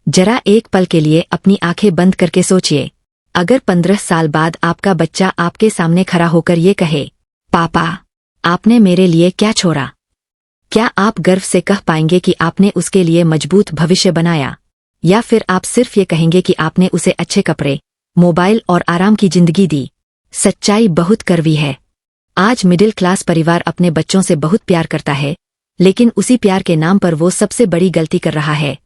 जरा एक पल के लिए अपनी आंखें बंद करके सोचिए, अगर 15 साल बाद आपका बच्चा आपके सामने खड़ा होकर ये कहे, पापा, आपने मेरे लिए क्या छोड़ा? क्या आप गर्व से कह पाएंगे कि आपने उसके लिए मजबूत भविष्य बनाया? या फिर आप सिर्फ ये कहेंगे कि आपने उसे अच्छे कपड़े, मोबाइल और आराम की जिंदगी दी? सच्चाई बहुत कड़वी है। आज मिडिल क्लास परिवार अपने बच्चों से बहुत प्यार करता है, लेकिन उसी प्यार के नाम पर वो सबसे बड़ी गलती कर रहा है।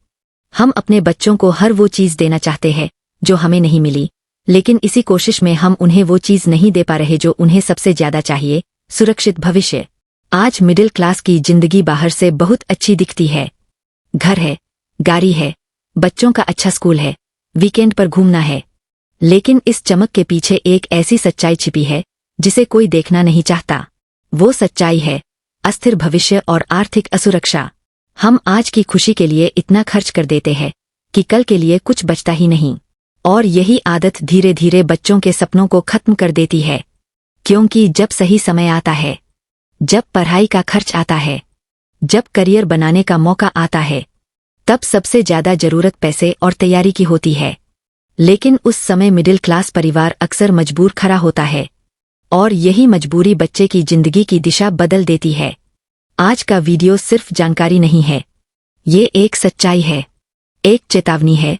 हम अपने बच्चों को हर वो चीज देना चाहते हैं जो हमें नहीं मिली, लेकिन इसी कोशिश में हम उन्हें वो चीज नहीं दे पा रहे जो उन्हें सबसे ज्यादा चाहिए, सुरक्षित भविष्य। आज मिडिल क्लास की जिंदगी बाहर से बहुत अच्छी दिखती है। घर है, गाड़ी है, बच्चों का अच्छा स्कूल है, वीकेंड पर घूमना है। लेकिन इस चमक के पीछे एक ऐसी सच्चाई छिपी है जिसे कोई देखना नहीं चाहता। वो सच्चाई है अस्थिर भविष्य और आर्थिक असुरक्षा। हम आज की खुशी के लिए इतना खर्च कर देते हैं कि कल के लिए कुछ बचता ही नहीं। और यही आदत धीरे धीरे बच्चों के सपनों को खत्म कर देती है। क्योंकि जब सही समय आता है, जब पढ़ाई का खर्च आता है, जब करियर बनाने का मौका आता है, तब सबसे ज्यादा जरूरत पैसे और तैयारी की होती है। लेकिन उस समय मिडिल क्लास परिवार अक्सर मजबूर खड़ा होता है, और यही मजबूरी बच्चे की जिंदगी की दिशा बदल देती है। आज का वीडियो सिर्फ जानकारी नहीं है, ये एक सच्चाई है, एक चेतावनी है,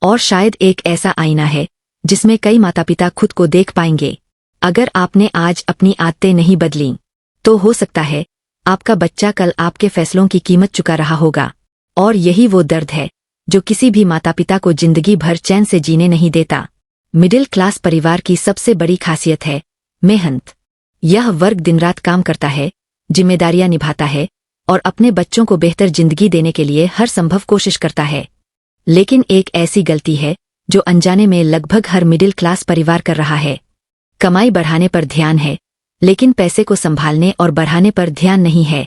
और शायद एक ऐसा आईना है जिसमें कई माता पिता खुद को देख पाएंगे। अगर आपने आज अपनी आदतें नहीं बदलीं, तो हो सकता है आपका बच्चा कल आपके फैसलों की कीमत चुका रहा होगा। और यही वो दर्द है जो किसी भी माता पिता को जिंदगी भर चैन से जीने नहीं देता। मिडिल क्लास परिवार की सबसे बड़ी खासियत है मेहनत। यह वर्ग दिन रात काम करता है, जिम्मेदारियां निभाता है और अपने बच्चों को बेहतर जिंदगी देने के लिए हर संभव कोशिश करता है। लेकिन एक ऐसी गलती है जो अनजाने में लगभग हर मिडिल क्लास परिवार कर रहा है। कमाई बढ़ाने पर ध्यान है, लेकिन पैसे को संभालने और बढ़ाने पर ध्यान नहीं है।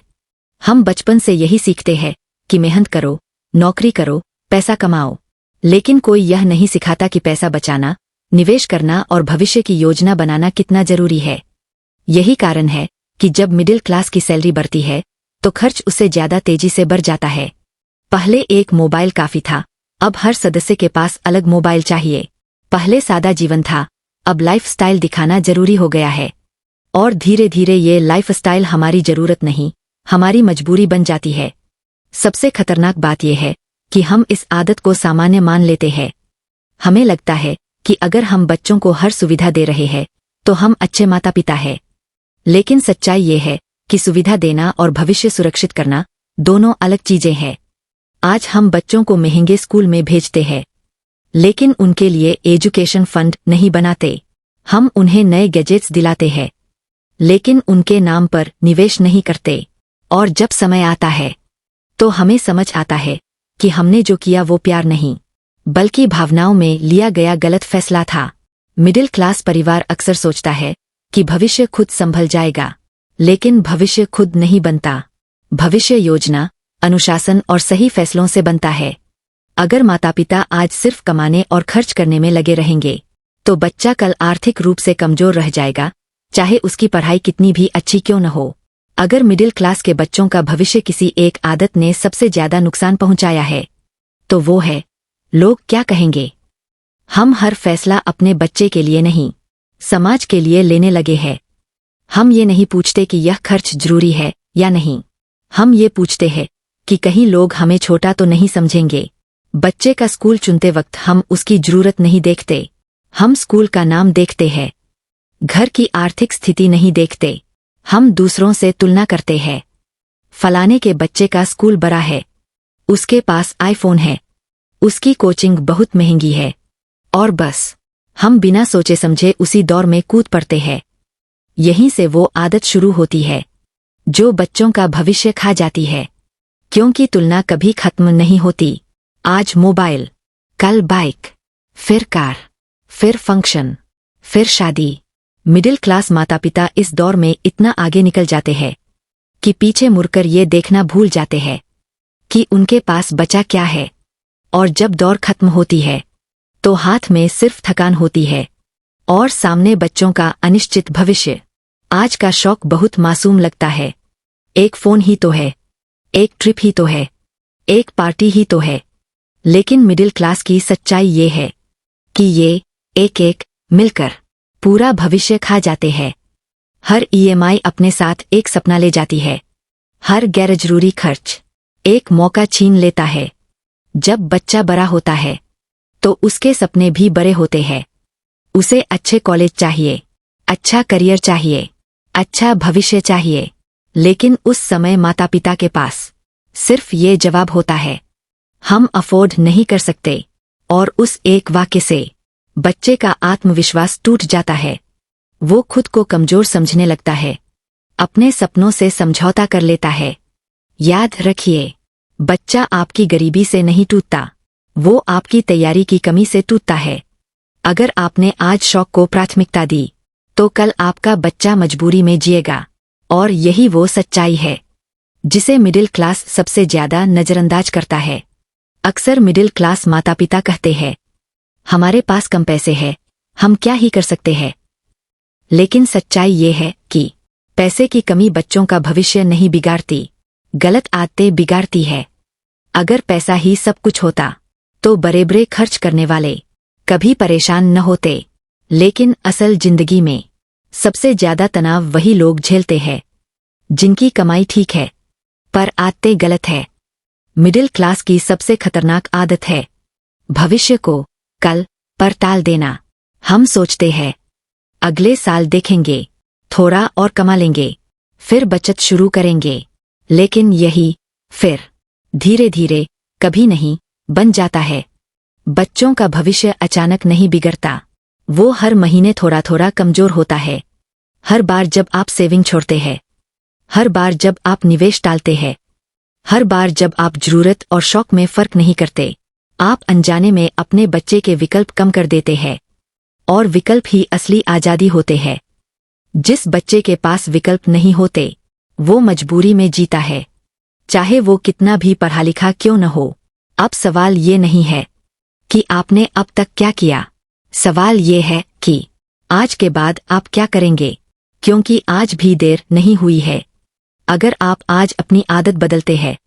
हम बचपन से यही सीखते हैं कि मेहनत करो, नौकरी करो, पैसा कमाओ। लेकिन कोई यह नहीं सिखाता कि पैसा बचाना, निवेश करना और भविष्य की योजना बनाना कितना जरूरी है। यही कारण है कि जब मिडिल क्लास की सैलरी बढ़ती है तो खर्च उससे ज्यादा तेजी से बढ़ जाता है। पहले एक मोबाइल काफी था, अब हर सदस्य के पास अलग मोबाइल चाहिए। पहले सादा जीवन था, अब लाइफस्टाइल दिखाना जरूरी हो गया है। और धीरे धीरे ये लाइफस्टाइल हमारी जरूरत नहीं, हमारी मजबूरी बन जाती है। सबसे खतरनाक बात यह है कि हम इस आदत को सामान्य मान लेते हैं। हमें लगता है कि अगर हम बच्चों को हर सुविधा दे रहे हैं तो हम अच्छे माता पिता हैं। लेकिन सच्चाई ये है कि सुविधा देना और भविष्य सुरक्षित करना दोनों अलग चीजें हैं। आज हम बच्चों को महंगे स्कूल में भेजते हैं, लेकिन उनके लिए एजुकेशन फंड नहीं बनाते। हम उन्हें नए गैजेट्स दिलाते हैं, लेकिन उनके नाम पर निवेश नहीं करते। और जब समय आता है तो हमें समझ आता है कि हमने जो किया वो प्यार नहीं, बल्कि भावनाओं में लिया गया गलत फैसला था। मिडिल क्लास परिवार अक्सर सोचता है कि भविष्य खुद संभल जाएगा, लेकिन भविष्य खुद नहीं बनता। भविष्य योजना, अनुशासन और सही फैसलों से बनता है। अगर माता पिता आज सिर्फ कमाने और खर्च करने में लगे रहेंगे, तो बच्चा कल आर्थिक रूप से कमजोर रह जाएगा, चाहे उसकी पढ़ाई कितनी भी अच्छी क्यों न हो। अगर मिडिल क्लास के बच्चों का भविष्य किसी एक आदत ने सबसे ज्यादा नुकसान पहुंचाया है, तो वो है लोग क्या कहेंगे। हम हर फैसला अपने बच्चे के लिए नहीं, समाज के लिए लेने लगे हैं। हम ये नहीं पूछते कि यह खर्च जरूरी है या नहीं, हम ये पूछते हैं कि कहीं लोग हमें छोटा तो नहीं समझेंगे। बच्चे का स्कूल चुनते वक्त हम उसकी जरूरत नहीं देखते, हम स्कूल का नाम देखते हैं। घर की आर्थिक स्थिति नहीं देखते, हम दूसरों से तुलना करते हैं। फलाने के बच्चे का स्कूल बड़ा है, उसके पास आईफोन है, उसकी कोचिंग बहुत महंगी है, और बस हम बिना सोचे समझे उसी दौर में कूद पड़ते हैं। यहीं से वो आदत शुरू होती है जो बच्चों का भविष्य खा जाती है। क्योंकि तुलना कभी खत्म नहीं होती। आज मोबाइल, कल बाइक, फिर कार, फिर फंक्शन, फिर शादी। मिडिल क्लास माता पिता इस दौर में इतना आगे निकल जाते हैं कि पीछे मुड़कर ये देखना भूल जाते हैं कि उनके पास बचा क्या है। और जब दौड़ खत्म होती है तो हाथ में सिर्फ थकान होती है और सामने बच्चों का अनिश्चित भविष्य। आज का शौक बहुत मासूम लगता है, एक फोन ही तो है, एक ट्रिप ही तो है, एक पार्टी ही तो है, लेकिन मिडिल क्लास की सच्चाई ये है कि ये एक एक मिलकर पूरा भविष्य खा जाते हैं। हर ईएमआई अपने साथ एक सपना ले जाती है। हर गैरजरूरी खर्च एक मौका छीन लेता है। जब बच्चा बड़ा होता है तो उसके सपने भी बड़े होते हैं। उसे अच्छे कॉलेज चाहिए, अच्छा करियर चाहिए, अच्छा भविष्य चाहिए, लेकिन उस समय माता पिता के पास सिर्फ ये जवाब होता है, हम अफोर्ड नहीं कर सकते। और उस एक वाक्य से बच्चे का आत्मविश्वास टूट जाता है। वो खुद को कमजोर समझने लगता है, अपने सपनों से समझौता कर लेता है। याद रखिए, बच्चा आपकी गरीबी से नहीं टूटता, वो आपकी तैयारी की कमी से टूटता है। अगर आपने आज शौक को प्राथमिकता दी तो कल आपका बच्चा मजबूरी में जिएगा। और यही वो सच्चाई है जिसे मिडिल क्लास सबसे ज्यादा नजरअंदाज करता है। अक्सर मिडिल क्लास माता पिता कहते हैं, हमारे पास कम पैसे हैं, हम क्या ही कर सकते हैं। लेकिन सच्चाई ये है कि पैसे की कमी बच्चों का भविष्य नहीं बिगाड़ती, गलत आदतें बिगाड़ती है। अगर पैसा ही सब कुछ होता तो बड़े खर्च करने वाले कभी परेशान न होते। लेकिन असल जिंदगी में सबसे ज्यादा तनाव वही लोग झेलते हैं जिनकी कमाई ठीक है पर आदतें गलत है। मिडिल क्लास की सबसे खतरनाक आदत है भविष्य को कल पर टाल देना। हम सोचते हैं अगले साल देखेंगे, थोड़ा और कमा लेंगे, फिर बचत शुरू करेंगे। लेकिन यही फिर धीरे धीरे कभी नहीं बन जाता है। बच्चों का भविष्य अचानक नहीं बिगड़ता, वो हर महीने थोड़ा थोड़ा कमजोर होता है। हर बार जब आप सेविंग छोड़ते हैं, हर बार जब आप निवेश टालते हैं, हर बार जब आप जरूरत और शौक में फर्क नहीं करते, आप अनजाने में अपने बच्चे के विकल्प कम कर देते हैं। और विकल्प ही असली आजादी होते हैं। जिस बच्चे के पास विकल्प नहीं होते वो मजबूरी में जीता है, चाहे वो कितना भी पढ़ा लिखा क्यों न हो। अब सवाल ये नहीं है कि आपने अब तक क्या किया, सवाल ये है कि आज के बाद आप क्या करेंगे, क्योंकि आज भी देर नहीं हुई है। अगर आप आज अपनी आदत बदलते हैं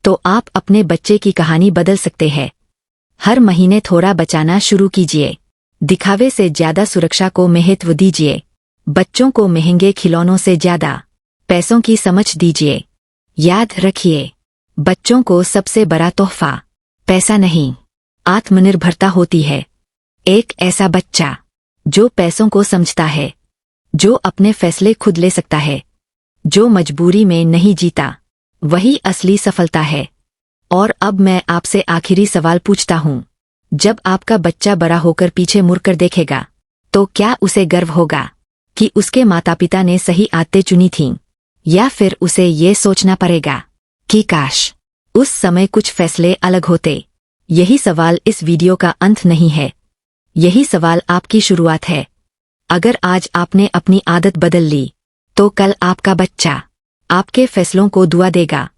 तो आप अपने बच्चे की कहानी बदल सकते हैं। हर महीने थोड़ा बचाना शुरू कीजिए, दिखावे से ज्यादा सुरक्षा को महत्व दीजिए। बच्चों को महंगे खिलौनों से ज्यादा पैसों की समझ दीजिए। याद रखिए, बच्चों को सबसे बड़ा तोहफा पैसा नहीं, आत्मनिर्भरता होती है। एक ऐसा बच्चा जो पैसों को समझता है, जो अपने फैसले खुद ले सकता है, जो मजबूरी में नहीं जीता, वही असली सफलता है। और अब मैं आपसे आखिरी सवाल पूछता हूँ, जब आपका बच्चा बड़ा होकर पीछे मुड़कर देखेगा तो क्या उसे गर्व होगा कि उसके माता पिता ने सही आदतें चुनी थीं, या फिर उसे ये सोचना पड़ेगा कि काश उस समय कुछ फैसले अलग होते? यही सवाल इस वीडियो का अंत नहीं है, यही सवाल आपकी शुरुआत है। अगर आज आपने अपनी आदत बदल ली तो कल आपका बच्चा आपके फैसलों को दुआ देगा।